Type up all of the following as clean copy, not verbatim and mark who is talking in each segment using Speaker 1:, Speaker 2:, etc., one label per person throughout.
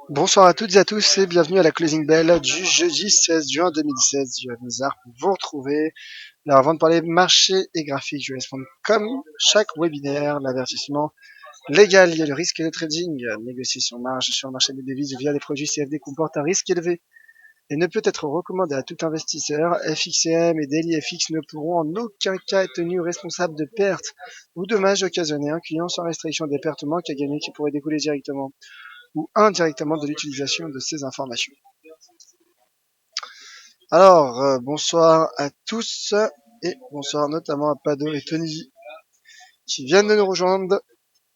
Speaker 1: Bonsoir à toutes et à tous et bienvenue à la Closing Bell du jeudi 16 juin 2016 du Nizar pour vous retrouver. Alors avant de parler marché et graphique, je vais répondre comme chaque webinaire, l'avertissement légal. Il y a le risque de trading, négocier sur marge sur le marché des devises via des produits CFD comporte un risque élevé et ne peut être recommandé à tout investisseur. FXCM et DailyFX ne pourront en aucun cas être tenus responsables de pertes ou dommages occasionnés à un client sans restriction des pertes manques à gagner qui pourraient découler directement ou indirectement de l'utilisation de ces informations. Alors, bonsoir à tous et bonsoir notamment à Pado et Tony qui viennent de nous rejoindre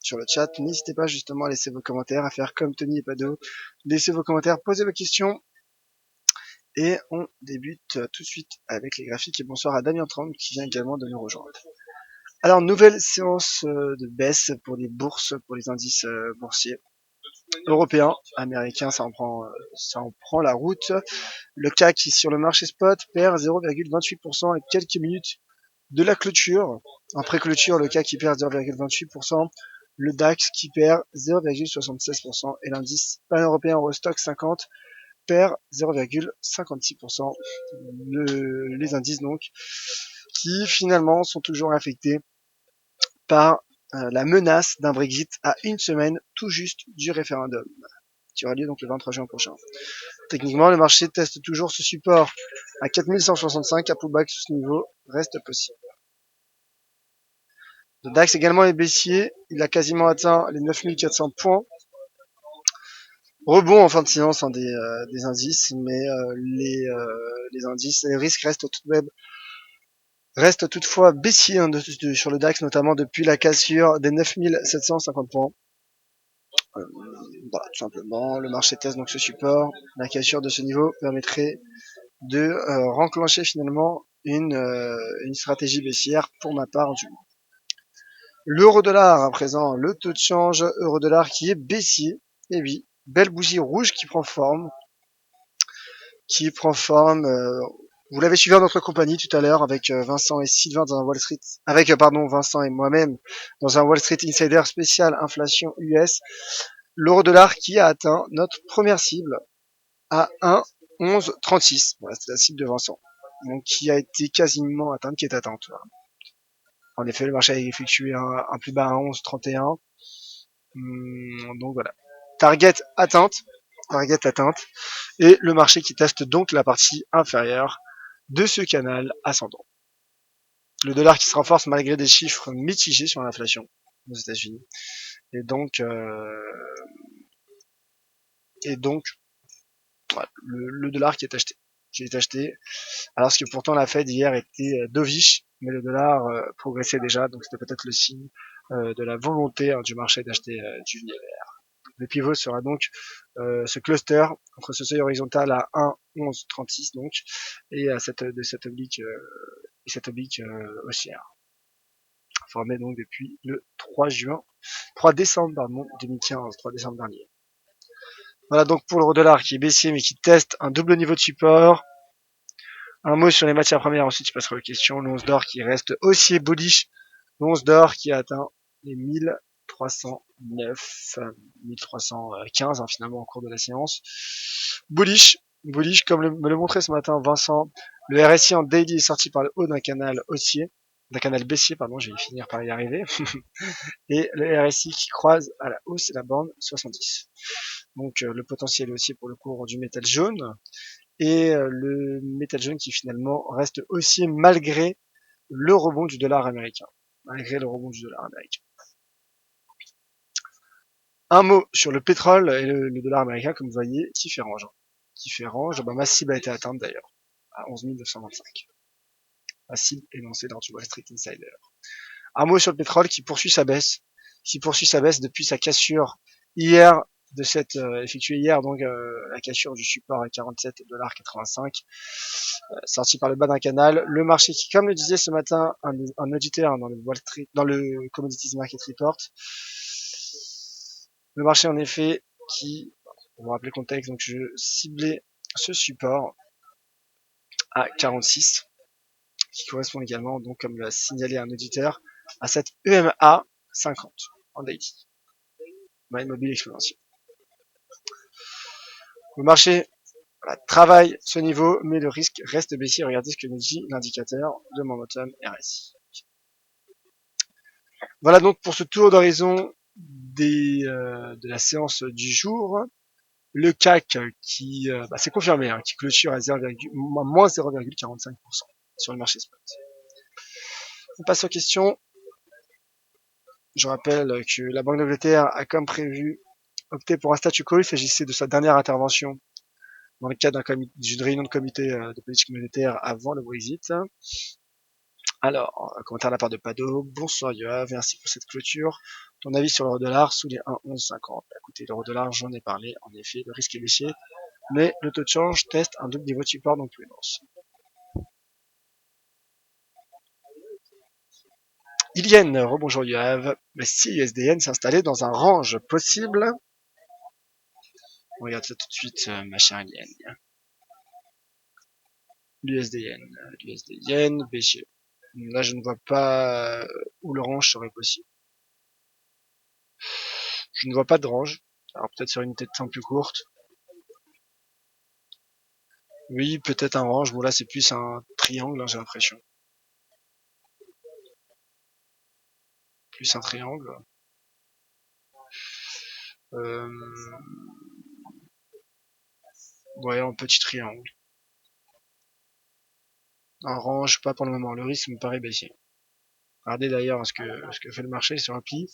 Speaker 1: sur le chat. N'hésitez pas justement à laisser vos commentaires, à faire comme Tony et Pado. Laissez vos commentaires, posez vos questions et on débute tout de suite avec les graphiques. Et bonsoir à Damien Trump qui vient également de nous rejoindre. Alors, nouvelle séance de baisse pour les bourses, pour les indices boursiers européens, américains, ça en prend la route. Le CAC qui sur le marché spot perd 0,28% à quelques minutes de la clôture. Après clôture, le CAC qui perd 0,28%, le DAX qui perd 0,76% et l'indice pan-européen Eurostoxx 50 perd 0,56%. Les indices donc qui finalement sont toujours affectés par la menace d'un Brexit à une semaine tout juste du référendum qui aura lieu donc le 23 juin prochain. Techniquement, le marché teste toujours ce support à 4165, un pullback sous ce niveau reste possible. Le DAX également est baissier, il a quasiment atteint les 9400 points. Rebond en fin de séance des indices, mais les indices, les risques restent toutefois baissiers sur le DAX, notamment depuis la cassure des 9750 points. Voilà, tout simplement, le marché teste donc ce support. La cassure de ce niveau permettrait de renclencher finalement une stratégie baissière pour ma part du moins. L'euro-dollar à présent, le taux de change euro-dollar qui est baissier. Et oui, belle bougie rouge qui prend forme. Vous l'avez suivi dans notre compagnie tout à l'heure avec Vincent et Sylvain dans un Wall Street, Vincent et moi-même dans un Wall Street Insider spécial inflation US. L'euro-dollar qui a atteint notre première cible à 1,1136. Voilà, c'est la cible de Vincent. Donc, qui a été quasiment atteinte, qui est atteinte. Voilà. En effet, le marché a effectué un plus bas à 11,31. Donc voilà. Target atteinte. Et le marché qui teste donc la partie inférieure de ce canal ascendant. Le dollar qui se renforce malgré des chiffres mitigés sur l'inflation aux États-Unis. Et donc voilà, le dollar qui est acheté, alors que pourtant la Fed hier était dovish, mais le dollar progressait déjà, donc c'était peut-être le signe de la volonté du marché d'acheter du vert. Le pivot sera donc ce cluster entre ce seuil horizontal à 1,1136 donc et à cette oblique haussière formée donc depuis le 3 décembre 2015, 3 décembre dernier. Voilà donc pour l'euro dollar qui est baissier mais qui teste un double niveau de support. Un mot sur les matières premières, ensuite je passerai aux questions. L'once d'or qui reste haussier bullish. L'once d'or qui a atteint les 1309, 1315 finalement au cours de la séance. Bullish comme me le montrait ce matin Vincent. Le RSI en daily est sorti par le haut d'un canal baissier, je vais finir par y arriver. Et le RSI qui croise à la hausse la bande 70. Donc le potentiel est haussier pour le cours du métal jaune. Et le métal jaune qui finalement reste haussier malgré le rebond du dollar américain. Un mot sur le pétrole et le dollar américain, comme vous voyez, qui fait range. Ma cible a été atteinte d'ailleurs, à 11 925. La cible énoncée lors du Wall Street Insider. Un mot sur le pétrole qui poursuit sa baisse depuis sa cassure hier effectuée hier, donc la cassure du support à 47,85$, sorti par le bas d'un canal. Le marché qui, comme le disait ce matin un auditeur dans le Commodities Market Report, le marché en effet qui, pour vous rappeler le contexte, donc je ciblais ce support à 46, qui correspond également, donc comme l'a signalé un auditeur, à cette EMA 50 en daily. Moyenne mobile exponentielle. Le marché travaille ce niveau, mais le risque reste baissier. Regardez ce que nous dit l'indicateur de Momentum RSI. Voilà donc pour ce tour d'horizon de la séance du jour. Le CAC qui s'est confirmé, qui clôture à moins 0,45% sur le marché spot. On passe aux questions. Je rappelle que la Banque d'Angleterre a, comme prévu, opté pour un statu quo. Il s'agissait de sa dernière intervention dans le cadre d'une réunion de comité de politique monétaire avant le Brexit. Alors, un commentaire de la part de Pado. Bonsoir Yoav, merci pour cette clôture. Ton avis sur l'euro-dollar sous les 1,1150. Écoutez, l'euro-dollar, j'en ai parlé. En effet, le risque est baissier, mais le taux de change teste un double niveau de support dans tous les sens. Ilienne, rebonjour Yoav. Mais si USDN s'installait dans un range possible, on regarde ça tout de suite, ma chère Ilienne. L'USDN, baissier. Là, je ne vois pas où le range serait possible. Je ne vois pas de range. Alors peut-être sur une tête de temps plus courte. Oui, peut-être un range. Bon là, c'est plus un triangle, j'ai l'impression. Plus un triangle. Ouais, un petit triangle. Un range, pas pour le moment. Le risque me paraît baissier. Regardez d'ailleurs ce que fait le marché sur un pli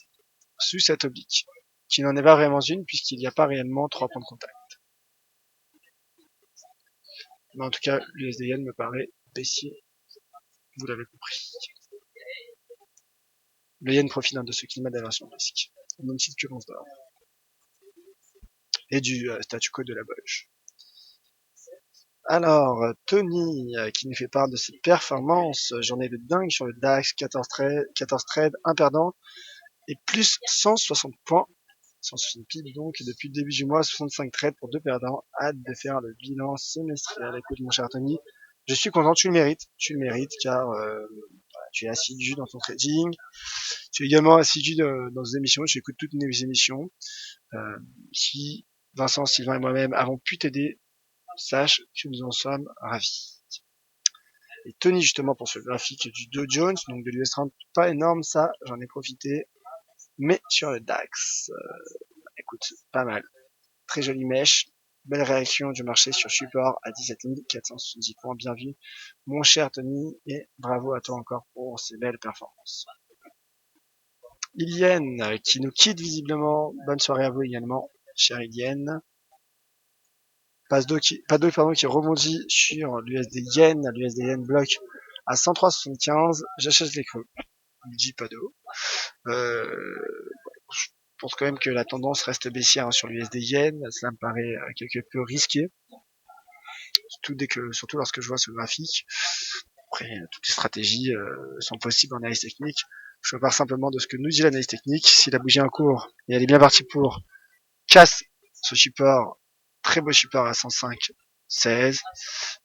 Speaker 1: sous cette oblique, qui n'en est pas vraiment une puisqu'il n'y a pas réellement 3 points de contact. Mais en tout cas, l'USDN me paraît baissier. Vous l'avez compris. Le yen profite de ce climat d'aversion de risque, au même titre que l'once d'or. Et du statu quo de la Bolge. Alors, Tony, qui nous fait part de ses performances, journée de dingue sur le DAX, 14 trades, un perdant, et plus 160 points, 160 piles donc, depuis le début du mois, 65 trades pour 2 perdants, hâte de faire le bilan semestriel. Écoute mon cher Tony, je suis content, tu le mérites, car tu es assidu dans ton trading, tu es également assidu dans nos émissions, tu écoutes toutes nos émissions, si Vincent, Sylvain et moi-même avons pu t'aider, sache que nous en sommes ravis. Et Tony, justement, pour ce graphique du Dow Jones, donc de l'US30, pas énorme ça, j'en ai profité, mais sur le DAX, écoute, pas mal. Très jolie mèche, belle réaction du marché sur support à 17 470 points, bien vu, mon cher Tony, et bravo à toi encore pour ces belles performances. Ilienne, qui nous quitte visiblement, bonne soirée à vous également, chère Ilienne. Pado qui rebondit sur l'USD Yen bloque à 103,75, j'achète les creux, dit Pado. Je pense quand même que la tendance reste baissière sur l'USD Yen, cela me paraît quelque peu risqué, surtout lorsque je vois ce graphique. Après, toutes les stratégies sont possibles en analyse technique. Je pars simplement de ce que nous dit l'analyse technique. S'il a bougé en cours et elle est bien partie pour casse ce support, très beau support à 105,16.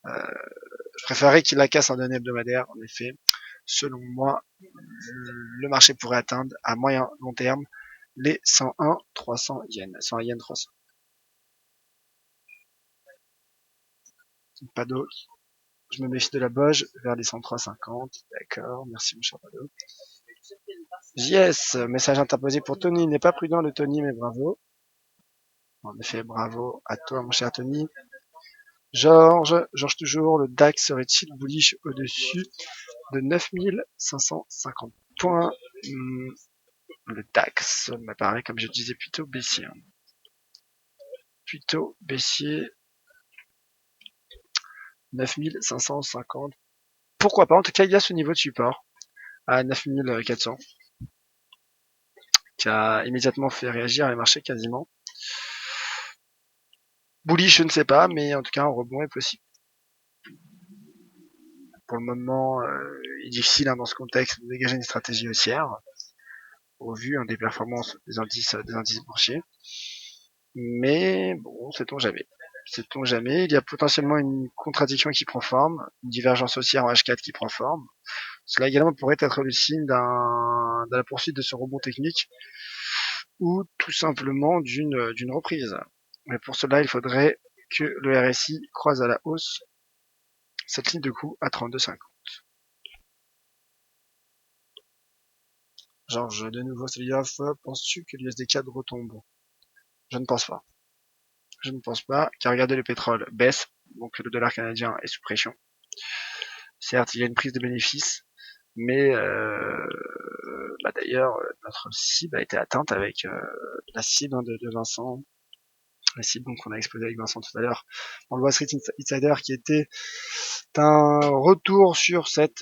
Speaker 1: Je préférerais qu'il la casse en données hebdomadaires. En effet, selon moi, le marché pourrait atteindre à moyen long terme les 101 300 yens. 101 yens 300. Pado, je me méfie de la Boge vers les 103,50. D'accord, merci mon cher Pado. JS, message interposé pour Tony. Il n'est pas prudent le Tony, mais bravo. En effet, bravo à toi mon cher Tony. Georges toujours, le DAX serait-il bullish au-dessus de 9550 points? Le DAX m'apparaît, comme je disais, plutôt baissier. Plutôt baissier. 9550. Pourquoi pas? En tout cas, il y a ce niveau de support à 9400 qui a immédiatement fait réagir les marchés quasiment. Bullish, je ne sais pas, mais en tout cas, un rebond est possible. Pour le moment, il est difficile dans ce contexte de dégager une stratégie haussière au vu des performances des indices boursiers. Mais bon, sait-on jamais. sait-on jamais. Il y a potentiellement une contradiction qui prend forme, une divergence haussière en H4 qui prend forme. Cela également pourrait être le signe de la poursuite de ce rebond technique ou tout simplement d'une reprise. Mais pour cela, il faudrait que le RSI croise à la hausse cette ligne de coup à 32,50. Georges, de nouveau, c'est penses-tu que l'USD4 retombe? Je ne pense pas. Je ne pense pas, car regardez, le pétrole baisse, donc le dollar canadien est sous pression. Certes, il y a une prise de bénéfices, mais d'ailleurs, notre cible a été atteinte avec la cible de Vincent, la cible qu'on a exposée avec Vincent tout à l'heure, dans le Wall Street Insider, qui était un retour sur cette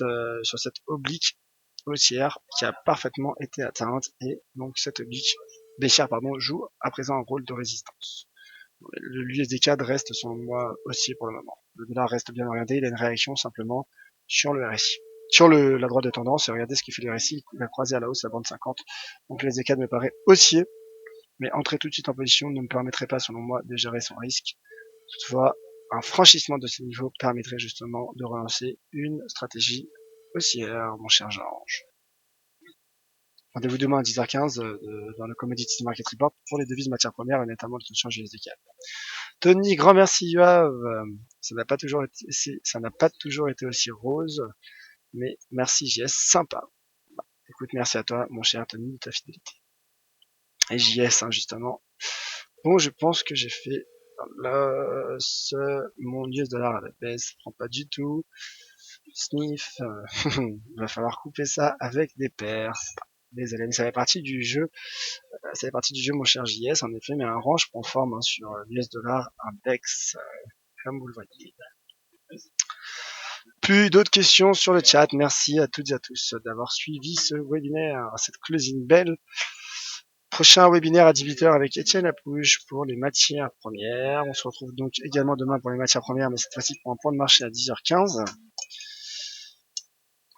Speaker 1: oblique haussière qui a parfaitement été atteinte, et donc cette oblique baissière joue à présent un rôle de résistance. L'USD4 reste selon moi haussier pour le moment. Le dollar reste bien orienté, il a une réaction simplement sur le RSI. Sur la droite de tendance, et regardez ce qui fait le RSI, il a croisé à la hausse la bande 50. Donc l'USD4 me paraît haussier, mais entrer tout de suite en position ne me permettrait pas selon moi de gérer son risque. Toutefois, un franchissement de ce niveau permettrait justement de relancer une stratégie haussière, mon cher Georges. Rendez-vous demain à 10h15 dans le Commodity Market Report pour les devises matières premières et notamment le taux de change USD4. Tony, grand merci Yoav. Ça n'a pas toujours été aussi rose, mais merci JS, sympa. Écoute, merci à toi, mon cher Tony, de ta fidélité. Et JS, justement. Bon, je pense que j'ai fait mon US dollar à la baisse, prend pas du tout. Sniff, il va falloir couper ça avec des paires. Désolé, mais ça fait partie du jeu. Ça fait partie du jeu, mon cher JS, en effet, mais un range prend forme sur l'US dollar index, comme vous le voyez. Plus d'autres questions sur le chat. Merci à toutes et à tous d'avoir suivi ce webinaire, cette closing bell. Prochain webinaire à 18h avec Étienne Lapouge pour les matières premières. On se retrouve donc également demain pour les matières premières, mais cette fois-ci pour un point de marché à 10h15.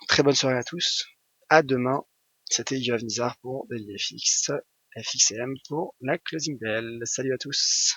Speaker 1: Très bonne soirée à tous. À demain. C'était Yoav Nizar pour Daily FX, FXM pour la closing bell. Salut à tous.